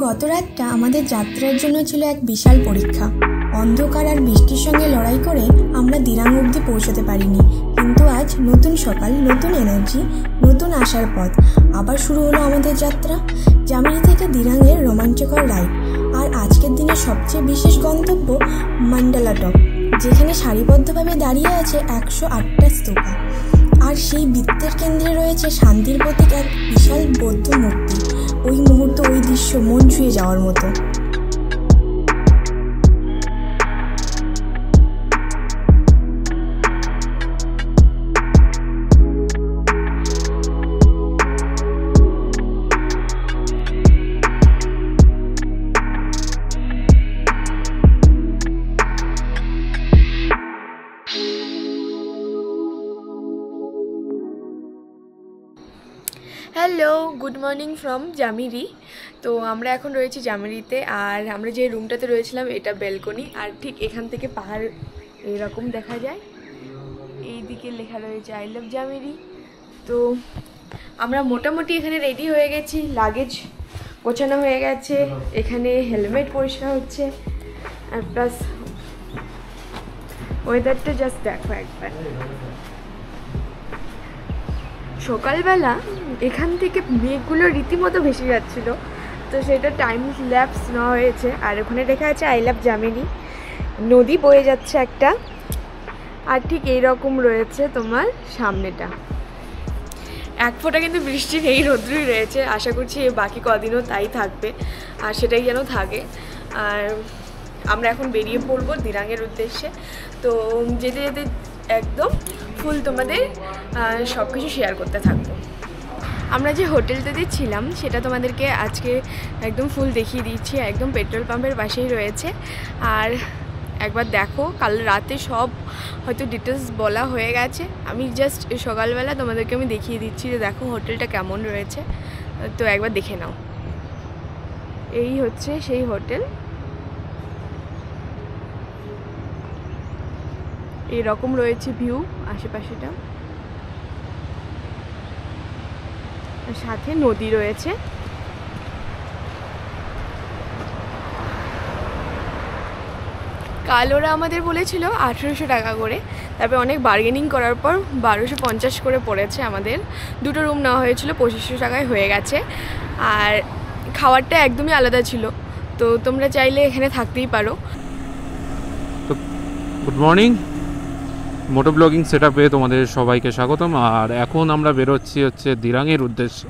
গত রাতটা আমাদের যাত্রার জন্য ছিল এক বিশাল পরীক্ষা। অন্ধকার আর বৃষ্টির সঙ্গে লড়াই করে আমরা দিরাং অবধি পৌঁছতে পারিনি, কিন্তু আজ নতুন সকাল, নতুন এনার্জি, নতুন আশার পথ। আবার শুরু হলো আমাদের যাত্রা, জামিরি থেকে দিরাংয়ের রোমাঞ্চকর রাইড। আর আজকের দিনের সবচেয়ে বিশেষ গন্তব্য মান্ডালা টপ, যেখানে সারিবদ্ধভাবে দাঁড়িয়ে আছে 108টা স্তূপা। আর সেই বৃত্তের কেন্দ্রে রয়েছে শান্তির প্রতীক এক বিশাল বৌদ্ধ মূর্তি। ওই মুহূর্ত, ওই দৃশ্য মন ছুঁয়ে যাওয়ার মতো। Hello, good morning from Jamiri. তো আমরা এখন রয়েছি জামিরিতে, আর আমরা যে রুমটাতে রয়েছিলাম এটা ব্যালকনি, আর ঠিক এখান থেকে পাহাড় এরকম দেখা যায়। এই দিকে লেখা রয়েছে আই লাভ জামিরি। তো আমরা মোটামুটি এখানে রেডি হয়ে গেছি, লাগেজ গোছানো হয়ে গেছে, এখানে হেলমেট পরিষ্কার হচ্ছে, আর প্লাস ওয়েদারটা জাস্ট দেখো একবার। সকালবেলা এখান থেকে মেঘগুলো রীতিমতো ভেসে যাচ্ছিলো, তো সেটা টাইম ল্যাপস নেওয়া হয়েছে। আর ওখানে লেখা আছে আই লাভ জামিরি, নদী বয়ে যাচ্ছে একটা, আর ঠিক এইরকম রয়েছে তোমার সামনেটা। এক ফোঁটা কিন্তু বৃষ্টি নেই, রৌদ্রই রয়েছে। আশা করছি বাকি কদিনও তাই থাকবে, আর সেটাই যেন থাকে। আর আমরা এখন বেরিয়ে পড়বো দিরাংয়ের উদ্দেশ্যে। তো যেতে যেতে একদম ফুল তোমাদের সব কিছু শেয়ার করতে থাকবো। আমরা যে হোটেলটাতে ছিলাম সেটা তোমাদেরকে আজকে একদম ফুল দেখিয়ে দিচ্ছি, একদম পেট্রোল পাম্পের পাশেই রয়েছে। আর একবার দেখো, কাল রাতে সব হয়তো ডিটেলস বলা হয়ে গেছে, আমি জাস্ট সকালবেলা তোমাদেরকে আমি দেখিয়ে দিচ্ছি যে দেখো হোটেলটা কেমন রয়েছে। তো একবার দেখে নাও, এই হচ্ছে সেই হোটেল। এরকম রয়েছে ভিউ আশেপাশেটা, সাথে নদী রয়েছে। কাল ওরা আমাদের বলেছিল 1800 টাকা করে, তারপরে অনেক বার্গেনিং করার পর 1250 করে পড়েছে আমাদের। দুটো রুম নেওয়া হয়েছিল, 2500 টাকায় হয়ে গেছে। আর খাবারটা একদমই আলাদা ছিল, তো তোমরা চাইলে এখানে থাকতেই পারো। তো গুড মর্নিং, মোটো ব্লগিং সেটআপে তোমাদের সবাইকে স্বাগতম। আর এখন আমরা বেরোচ্ছি হচ্ছে দিরাংয়ের উদ্দেশ্যে।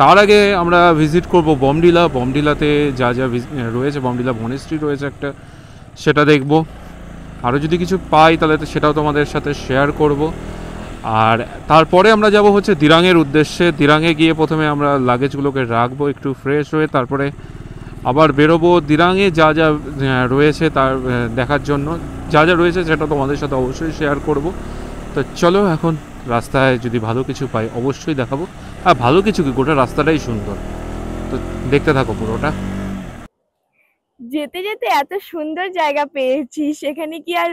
তার আগে আমরা ভিজিট করব বমডিলা। বমডিলাতে যা যা রয়েছে, বমডিলা মনেস্ট্রি রয়েছে একটা, সেটা দেখব। আরও যদি কিছু পাই তাহলে তো সেটাও তোমাদের সাথে শেয়ার করব। আর তারপরে আমরা যাব হচ্ছে দিরাংয়ের উদ্দেশ্যে। দিরাংয়ে গিয়ে প্রথমে আমরা লাগেজগুলোকে রাখবো একটু ফ্রেশ হয়ে, তারপরে আবার বেরোবো দিরাংয়ে যা যা রয়েছে তার দেখার জন্য। যা যা রয়েছে সেটা তোমাদের সাথে অবশ্যই শেয়ার করব। তো চলো, এখন রাস্তায় যদি ভালো কিছু পাই অবশ্যই দেখাবো। আর ভালো কিছু কি, গোটা রাস্তাটাই সুন্দর, তো দেখতে থাকো পুরোটা। যেতে যেতে এত সুন্দর জায়গা পেয়েছি, সেখানে কি আর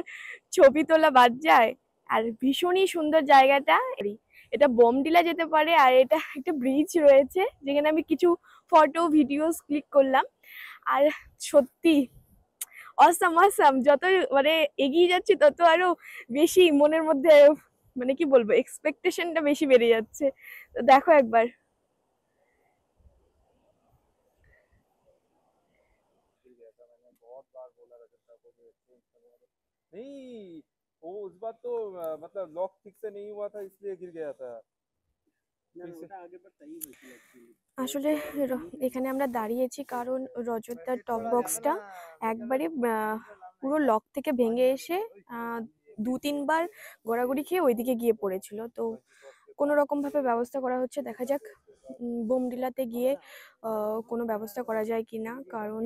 ছবি তোলা বাদ যায়? আর ভীষণই সুন্দর জায়গাটা। এটা বমডিলা যেতে পারে, আর এটা একটা ব্রিজ রয়েছে যেখানে আমি কিছু ফটো ভিডিওস ক্লিক করলাম। আর সত্যি অসাম অসাম, যত মানে এগিয়ে যাচ্ছি তত আরো বেশি মনের মধ্যে মানে কি বলবো, এক্সপেকটেশনটা বেশি বেড়ে যাচ্ছে। তো দেখো একবার। नहीं, वो उस बार तो मतलब लॉक ठीक से नहीं हुआ था इसलिए गिर गया था। আসলে এখানে আমরা দাঁড়িয়েছি কারণ রজতদার টপ বক্সটা একবারে পুরো লক থেকে ভেঙে এসে 2-3 বার গড়াগড়ি খেয়ে ওইদিকে গিয়ে পড়েছিল। তো কোনো রকম ভাবে ব্যবস্থা করা হচ্ছে, দেখা যাক বোমডিলাতে গিয়ে কোনো ব্যবস্থা করা যায় কিনা, কারণ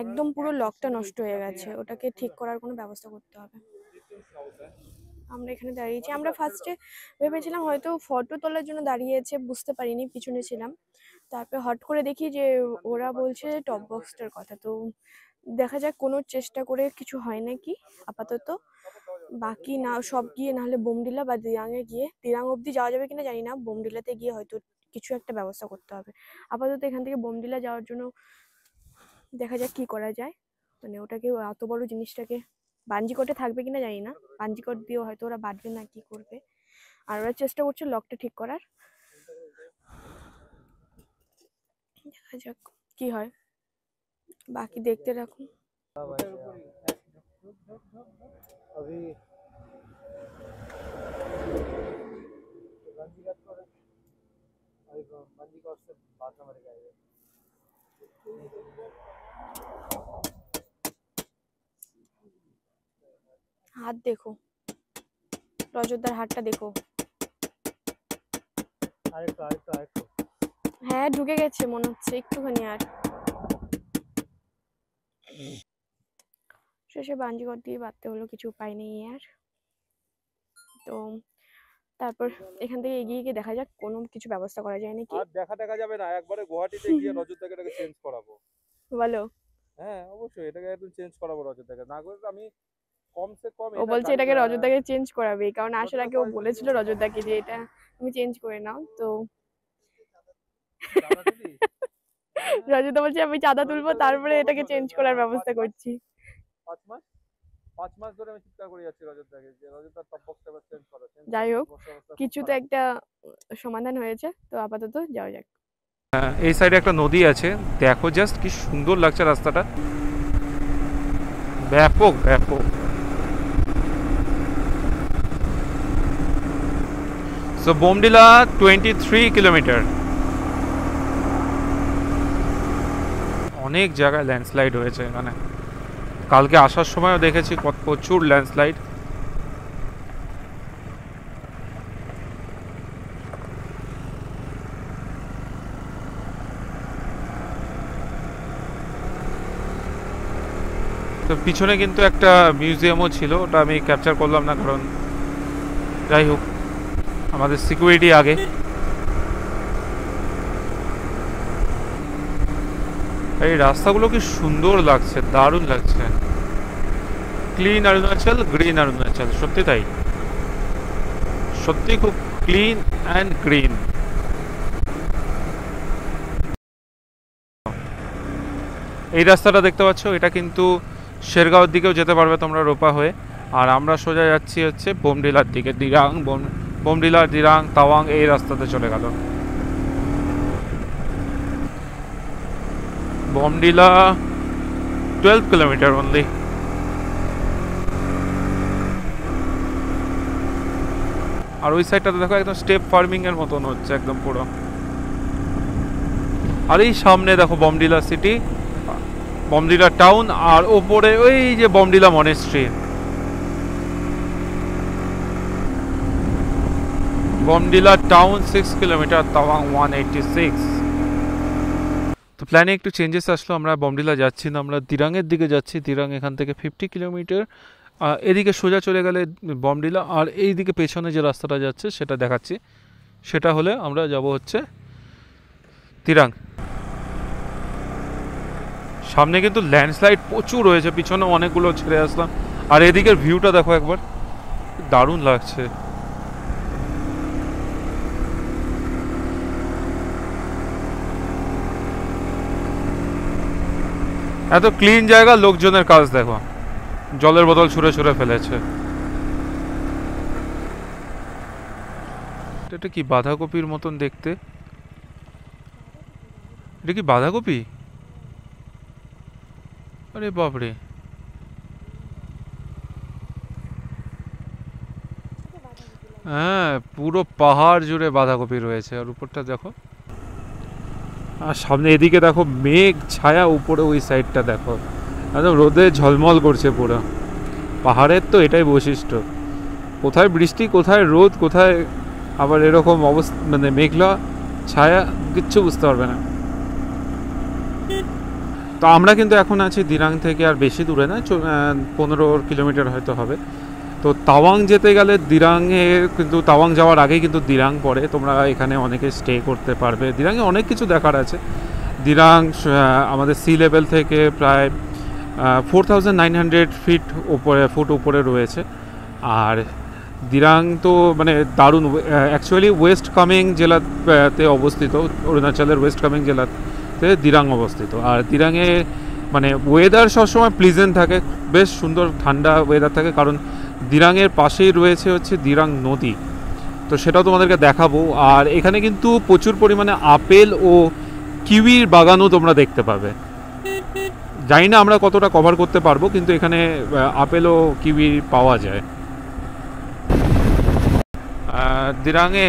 একদম পুরো লকটা নষ্ট হয়ে গেছে, ওটাকে ঠিক করার কোনো ব্যবস্থা করতে হবে। আমরা এখানে দাঁড়িয়েছি, আমরা ফার্স্টে ভেবেছিলাম হয়তো ফটো তোলার জন্য দাঁড়িয়েছে, বুঝতে পারিনি, পিছনে ছিলাম। তারপরে হট করে দেখি যে ওরা বলছে টপ বক্সটার কথা। তো দেখা যাক, কোনো চেষ্টা করে কিছু হয় নাকি আপাতত। বাকি না সব গিয়ে নাহলে বোমডিলা বা দিরাংয়ে গিয়ে, দিরাং অবধি যাওয়া যাবে কিনা জানি না, বোমডিলাতে গিয়ে হয়তো কিছু একটা ব্যবস্থা করতে হবে। আপাতত এখান থেকে বোমডিলা যাওয়ার জন্য দেখা যাক কি করা যায়। মানে ওটাকে এত বড় জিনিসটাকে বাঞ্জিকটে থাকবে কিনা জানি না, বাঞ্জিকট দিয়েও হয়তো ওরা বাঁধবে না কি করবে। আর ওরা চেষ্টা করছে লকটা ঠিক করার, দেখা যাক কি হয়, বাকি দেখতে রাখুন। হাত দেখো, রজতদার হাতটা দেখো। হ্যাঁ ঢুকে গেছে মনে হচ্ছে, একটুখানি আর। শেষে বাঞ্জিকট দিয়ে বাঁধতে হলো, কিছু উপায় নেই আর। তো তারপর এখান থেকে এগিয়ে গিয়ে দেখা যাক কোনো কিছু ব্যবস্থা করা যায় নাকি। আর দেখা যাবে না, একবারে গুয়াহাটিতে গিয়ে রজতদাকে এটাকে চেঞ্জ করাবো। বলো। হ্যাঁ অবশ্যই এটাকে একটু চেঞ্জ করাবো রজতদাকে, না করে আমি কমসে কম ও বলছে এটাকে রজতদাকে চেঞ্জ করাবে, কারণ আসার আগে ও বলেছিল রজতদাকে যে এটা তুমি চেঞ্জ করে নাও। তো রজতদা বলছে আমি চাঁদা তুলবো তারপরে এটাকে চেঞ্জ করার ব্যবস্থা করছি। 5 মাস ধরে আমি চিৎকার করে যাচ্ছি রজতদাকে যে রজতদা টপ বক্সটা চেঞ্জ করো। যাই হোক কিছু তো একটা সমাধান হয়েছে, তো আপাতত যাওয়া যাক। এই সাইডে একটা নদী আছে, দেখো জাস্ট কি সুন্দর লাগছে রাস্তাটা, ব্যাপক ব্যাপক। So Bomdila 23 kilometre. অনেক জায়গায় ল্যান্ডস্লাইড হয়েছে এখানে, কালকে আসার সময়ও দেখেছি প্রচুর ল্যান্ডস্লাইড। তো পিছনে কিন্তু একটা মিউজিয়ামও ছিল, ওটা আমি ক্যাপচার করলাম না কারণ যাই হোক আমাদের সিকিউরিটি আগে। এই রাস্তাগুলো কি সুন্দর লাগছে, দারুণ লাগছে। ক্লিন অরুণাচল, গ্রিন অরুণাচল, সত্যি তাই, সত্যি খুব ক্লিন অ্যান্ড গ্রিন। এই রাস্তাটা দেখতে পাচ্ছ, এটা কিন্তু শেরগাঁওয়ের দিকেও যেতে পারবে তোমরা রোপা হয়ে। আর আমরা সোজা যাচ্ছি হচ্ছে বোমডিলার দিকে, দিরাং বোমডিলা, দিরাং, তাওয়াং, এই রাস্তাতে চলে গেল। Bomdila 12 kilometre only. আর ওই সাইডটাতে দেখো একদম স্টেপ ফার্মিং এর মতন হচ্ছে একদম পুরো। আর এই সামনে দেখো বোমডিলা সিটি, বোমডিলা টাউন, আর ওপরে ওই যে Bomdila monastery. Bomdila town 6 kilometre, Tawang 186। তো প্ল্যানে একটু চেঞ্জেস আসলো, আমরা বোমডিলা যাচ্ছি না, আমরা দিরাংয়ের দিকে যাচ্ছি। দিরাং এখান থেকে 50 কিলোমিটার, এদিকে সোজা চলে গেলে বোমডিলা। আর এই দিকে পেছনে যে রাস্তাটা যাচ্ছে সেটা দেখাচ্ছি, সেটা হলে আমরা যাব হচ্ছে দিরাং। সামনে কিন্তু ল্যান্ডস্লাইড প্রচুর হয়েছে, পিছনে অনেকগুলো ছেড়ে আসলাম। আর এদিকের ভিউটা দেখো একবার, দারুণ লাগছে। এত ক্লিন জায়গা, লোকজনের কাজ দেখো, জলের বোতল ছুঁড়ে ছুঁড়ে ফেলেছে। এটা কি বাঁধাকপির মতন দেখতে? এটা কি বাঁধাকপি? আরে বাপরে, হ্যাঁ পুরো পাহাড় জুড়ে বাঁধাকপি রয়েছে। আর উপরটা দেখো, আর সামনে এদিকে দেখো মেঘ ছায়া, উপরে ওই সাইডটা দেখো একদম রোদে ঝলমল করছে পুরো। পাহাড়ের তো এটাই বৈশিষ্ট্য, কোথায় বৃষ্টি, কোথায় রোদ, কোথায় আবার এরকম অবস্থা, মানে মেঘলা ছায়া, কিচ্ছু বুঝতে পারবে না। তো আমরা কিন্তু এখন আছি দিরাং থেকে আর বেশি দূরে না, 15 কিলোমিটার হয়তো হবে। তো তাওয়াং যেতে গেলে দিরাংয়ে কিন্তু, তাওয়াং যাওয়ার আগেই কিন্তু দিরাং পড়ে, তোমরা এখানে অনেকে স্টে করতে পারবে। দিরাংয়ে অনেক কিছু দেখার আছে। দিরাং আমাদের সি লেভেল থেকে প্রায় 4900 ফুট উপরে রয়েছে। আর দিরাং তো মানে দারুণ, অ্যাকচুয়ালি ওয়েস্ট কামেং জেলাতে অবস্থিত, অরুণাচলের ওয়েস্ট কামেং জেলাতে দিরাং অবস্থিত। আর দিরাঙে মানে ওয়েদার সবসময় প্লিজেন্ট থাকে, বেশ সুন্দর ঠান্ডা ওয়েদার থাকে, কারণ দিরাঙের পাশেই রয়েছে হচ্ছে দিরাং নদী, তো সেটাও তোমাদেরকে দেখাবো। আর এখানে কিন্তু প্রচুর পরিমাণে আপেল ও কিউইর বাগানও তোমরা দেখতে পাবে। জানি না আমরা কতটা কভার করতে পারবো, কিন্তু এখানে আপেল ও কিউই পাওয়া যায়। দিরাঙে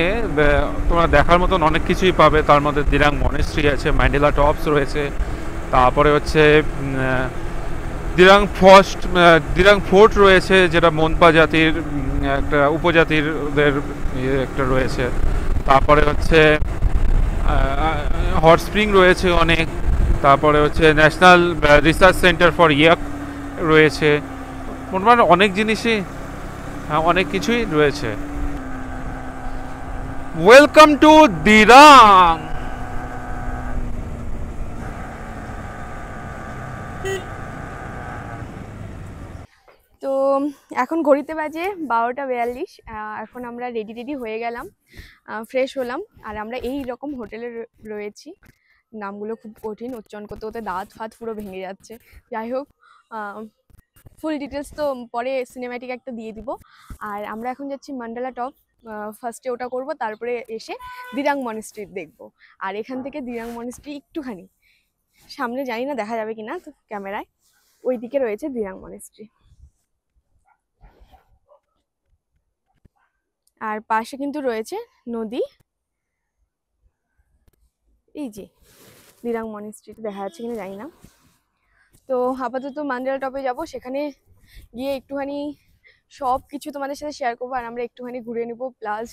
তোমরা দেখার মতন অনেক কিছুই পাবে, তার মধ্যে দিরাং মনেস্ট্রি আছে, ম্যান্ডেলা টপস রয়েছে, তারপরে হচ্ছে দিরাং ফোর্ট রয়েছে, যেটা মোনপা জাতির একটা উপজাতির ওদের একটা রয়েছে। তারপরে হচ্ছে হট স্প্রিং রয়েছে অনেক, তারপরে হচ্ছে national research centre for yak রয়েছে। মোটামুটি অনেক জিনিসই, অনেক কিছুই রয়েছে। Welcome to Dirang. তো এখন ঘড়িতে বাজে 12:42। এখন আমরা রেডি হয়ে গেলাম, ফ্রেশ হলাম, আর আমরা এই রকম হোটেলে রয়েছি। নামগুলো খুব কঠিন, উচ্চারণ করতে করতে দাঁত ফাত পুরো ভেঙে যাচ্ছে। যাই হোক, ফুল ডিটেলস তো পরে সিনেম্যাটিক একটা দিয়ে দিব। আর আমরা এখন যাচ্ছি মান্ডালা টপ, ফার্স্টে ওটা করব, তারপরে এসে দিরাং মনেস্ট্রি দেখব। আর এখান থেকে দিরাং মনেস্ট্রি একটুখানি সামনে, জানি না দেখা যাবে কিনা তো ক্যামেরায়, ওই দিকে রয়েছে দিরাং মনেস্ট্রি। আর পাশে কিন্তু রয়েছে নদী, এই যে দিরাং মনেস্ট্রিটা দেখা যাচ্ছে কিনা জানি না। তো আপাতত মান্ডালা টপে যাব, সেখানে গিয়ে একটুখানি সব কিছু তোমাদের সাথে শেয়ার করবো, আর আমরা একটুখানি ঘুরে নেবো, প্লাস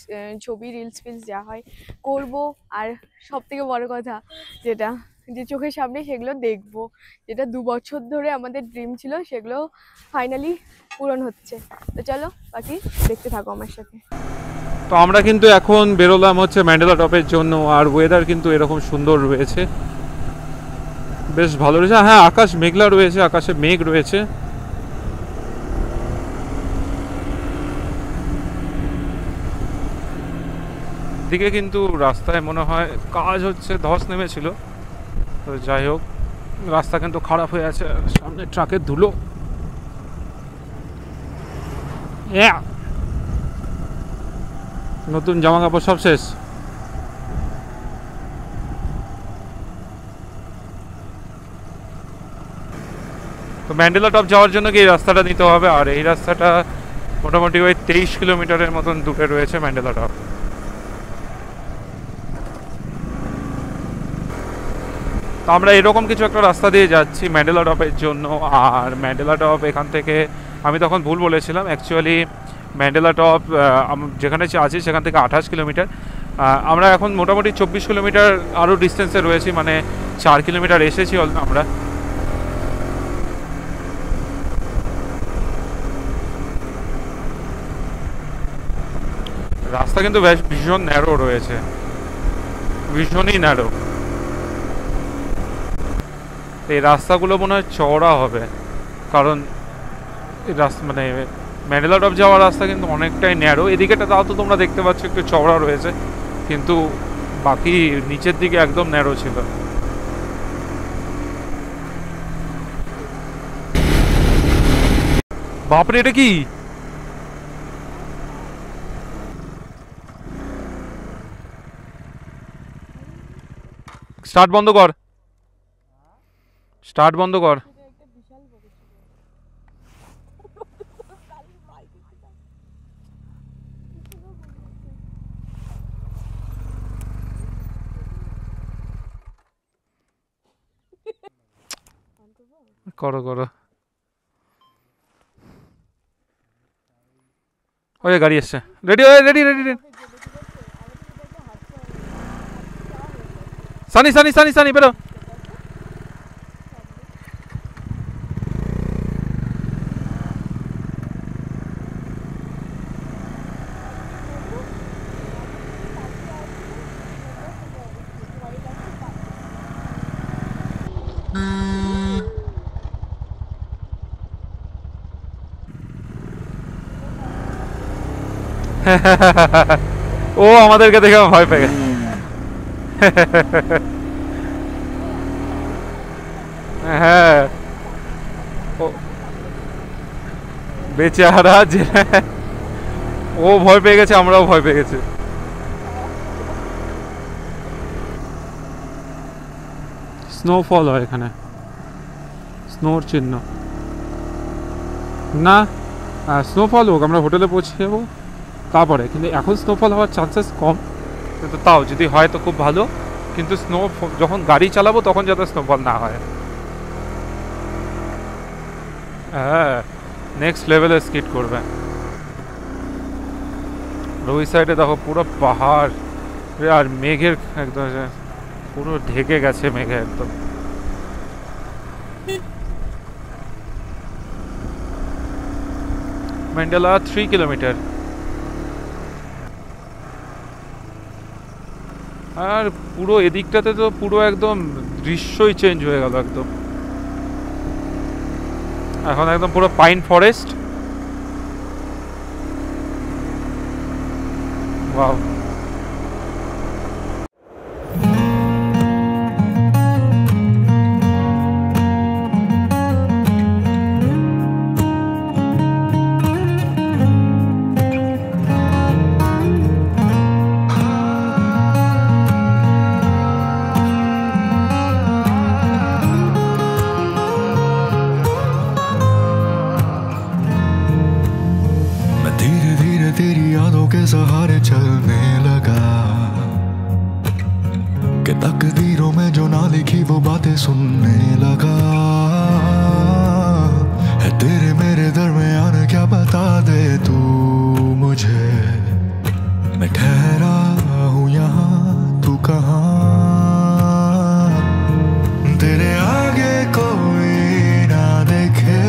ছবি রিলস ফিলস যা হয় করবো। আর সব থেকে বড় কথা যেটা, যে চোখের সামনে সেগুলো দেখবো, যেটা 2 বছর ধরে আমাদের ড্রিম ছিল, সেগুলো ফাইনালি পূরণ হচ্ছে। তো চলো বাকি দেখতে থাকো আমার সাথে। তো আমরা কিন্তু এখন বেরোলাম হচ্ছে ম্যান্ডেলা টপের জন্য। আর ওয়েদার কিন্তু এরকম সুন্দর রয়েছে, বেশ ভালো রয়েছে। হ্যাঁ, আকাশ মেঘলা রয়েছে, আকাশে মেঘ রয়েছে। দিকে কিন্তু রাস্তায় মনে হয় কাজ হচ্ছে, ধস নেমেছিল। তো যাই হোক, রাস্তা কিন্তু খারাপ হয়ে আছে, সামনে ট্রাকের ধুলো। নতুন জামা কাপড় সব শেষ। তো ম্যান্ডেলা টপ যাওয়ার জন্য কি এই রাস্তাটা নিতে হবে, আর এই রাস্তাটা মোটামুটি ওই 23 কিলোমিটারের মতন দূরে রয়েছে ম্যান্ডেলা টপ। তো আমরা এরকম কিছু একটা রাস্তা দিয়ে যাচ্ছি ম্যান্ডেলা টপের জন্য। আর ম্যান্ডেলা টপ এখান থেকে, আমি তখন ভুল বলেছিলাম, অ্যাকচুয়ালি ম্যান্ডেলা টপ যেখানে আছি সেখান থেকে 28 কিলোমিটার। আমরা এখন মোটামুটি 24 কিলোমিটার আরও ডিস্টেন্সে রয়েছি, মানে 4 কিলোমিটার এসেছি আমরা। রাস্তা কিন্তু বেশ ভীষণ ন্যারো রয়েছে, ভীষণই ন্যারো। এই রাস্তাগুলো মনে হয় চওড়া হবে, কারণ এই রাস্তা মানে ম্যান্ডেলা টপ যাওয়ার রাস্তা কিন্তু অনেকটাই ন্যারো। এদিকেটা তাও তো তোমরা দেখতে পাচ্ছ একটু চওড়া রয়েছে, কিন্তু বাকি নিচের দিকে একদম ন্যারো ছিল। বাপরে, এটা কি? স্টার্ট বন্ধ কর, স্টার্ট বন্ধ কর। করো করো। ওই গাড়ি এসছে, ready ready ready ready. Sunny Sunny Sunny Sunny বেরো। ও আমাদেরকে দেখে ভয় পেয়ে গেছে। হ্যাঁ ও বেচারা যে ও ভয় পেয়ে গেছে, আমরাও ভয় পেয়ে গেছি। স্নোফল হয় এখানে, স্নোর চিহ্ন না, স্নোফল হোক, আমরা হোটেলে পৌঁছে যাবো তারপরে। কিন্তু এখন স্নোফল হওয়ার চান্সেস কম, কিন্তু তাও যদি হয় তো খুব ভালো। কিন্তু স্নো যখন গাড়ি চালাবো তখন যাতে স্নোফল না হয়। হ্যাঁ, নেক্সট লেভেলে স্কিট করবে। ওই সাইডে দেখো পুরো পাহাড় আর মেঘের একদম পুরো ঢেকে গেছে মেঘে একদম। Mandela 3 kilometre. আর পুরো এদিকটাতে তো পুরো একদম দৃশ্যই চেঞ্জ হয়ে গেল একদম। এখন একদম পুরো পাইন ফরেস্ট। ওয়াও। सहारे चलने लगा कि तकदीरों में जो ना लिखी वो बातें सुनने लगा। है तेरे मेरे दरमियान क्या बता दे तू मुझे, मैं ठहरा हूँ यहाँ तू कहाँ। तेरे आगे कोई ना देखे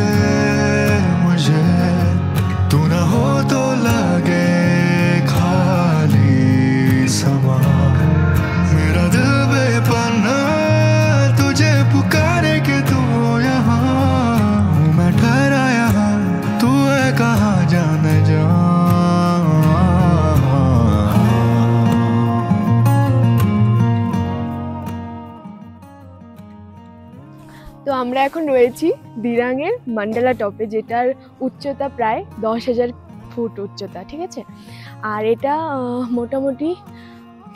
मुझे, तू ना हो तो लगे समा। मेरा दिल बेपना तुझे पुकारे कि तू यहाँ, मैं ठहरा यहाँ तू है कहाँ जाने जा। তো আমরা এখন রয়েছি দিরাঙের মান্ডালা টপে, যেটার উচ্চতা প্রায় 10,000 ফুট উচ্চতা, ঠিক আছে। আর এটা মোটামুটি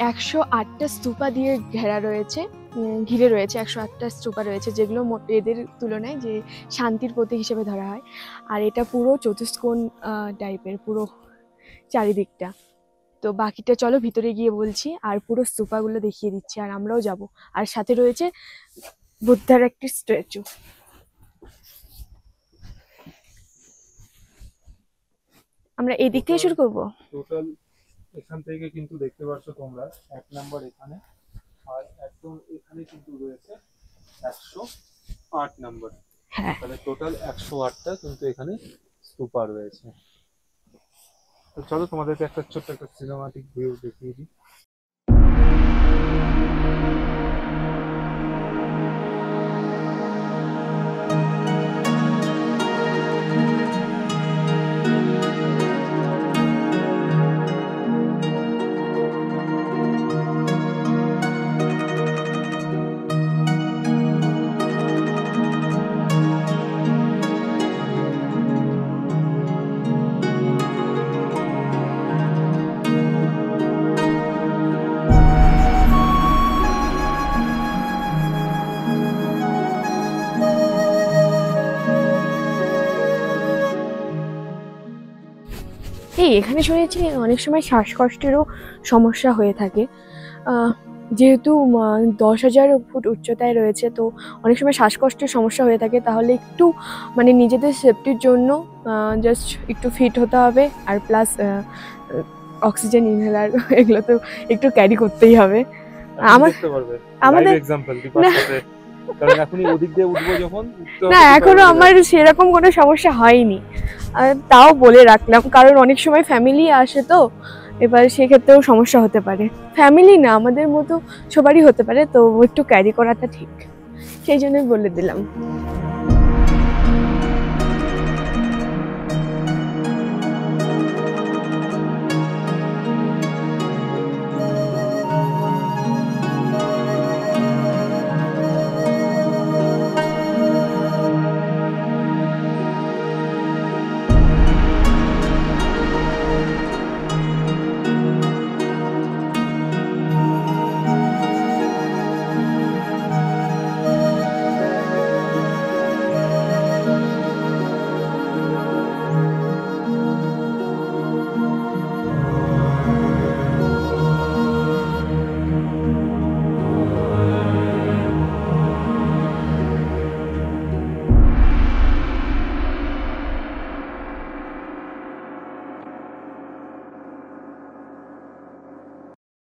108টা স্তূপা দিয়ে ঘিরে রয়েছে 108টা স্তূপা রয়েছে, যেগুলো এদের তুলনায় যে শান্তির প্রতীক হিসেবে ধরা হয়। আর এটা পুরো চতুষ্কোণ টাইপের পুরো চারিদিকটা। তো বাকিটা চলো ভিতরে গিয়ে বলছি, আর পুরো স্তূপাগুলো দেখিয়ে দিচ্ছি, আর আমরাও যাব। আর সাথে রয়েছে বুদ্ধার একটি স্ট্যাচু। আমরা এই দিক থেকে শুরু করবো। টোটাল এখান থেকে কিন্তু দেখতে পাচ্ছ তোমরা 1 নাম্বার এখানে, আর একদম এখানে কিন্তু রয়েছে 108 নাম্বার। হ্যাঁ, তাহলে টোটাল 108টা কিন্তু এখানে স্তূপা রয়েছে। তো চলো তোমাদেরকে একটা ছোট্ট একটা সিনেমাটিক ভিউ দেখিয়ে দিই। এখানে শুনেছি অনেক সময় শ্বাসকষ্টেরও সমস্যা হয়ে থাকে, যেহেতু 10,000 ফুট উচ্চতায় রয়েছে, তো অনেক সময় শ্বাসকষ্টের সমস্যা হয়ে থাকে। তাহলে একটু মানে নিজেদের সেফটির জন্য জাস্ট একটু ফিট হতে হবে, আর প্লাস অক্সিজেন ইনহেলার এগুলো তো একটু ক্যারি করতেই হবে। আমাদের না এখনো আমার সেরকম কোনো সমস্যা হয়নি, তাও বলে রাখলাম, কারণ অনেক সময় ফ্যামিলি আসে, তো এবার সেক্ষেত্রেও সমস্যা হতে পারে। ফ্যামিলি না, আমাদের মতো সবারই হতে পারে, তো একটু ক্যারি করাটা ঠিক, সেই জন্যই বলে দিলাম।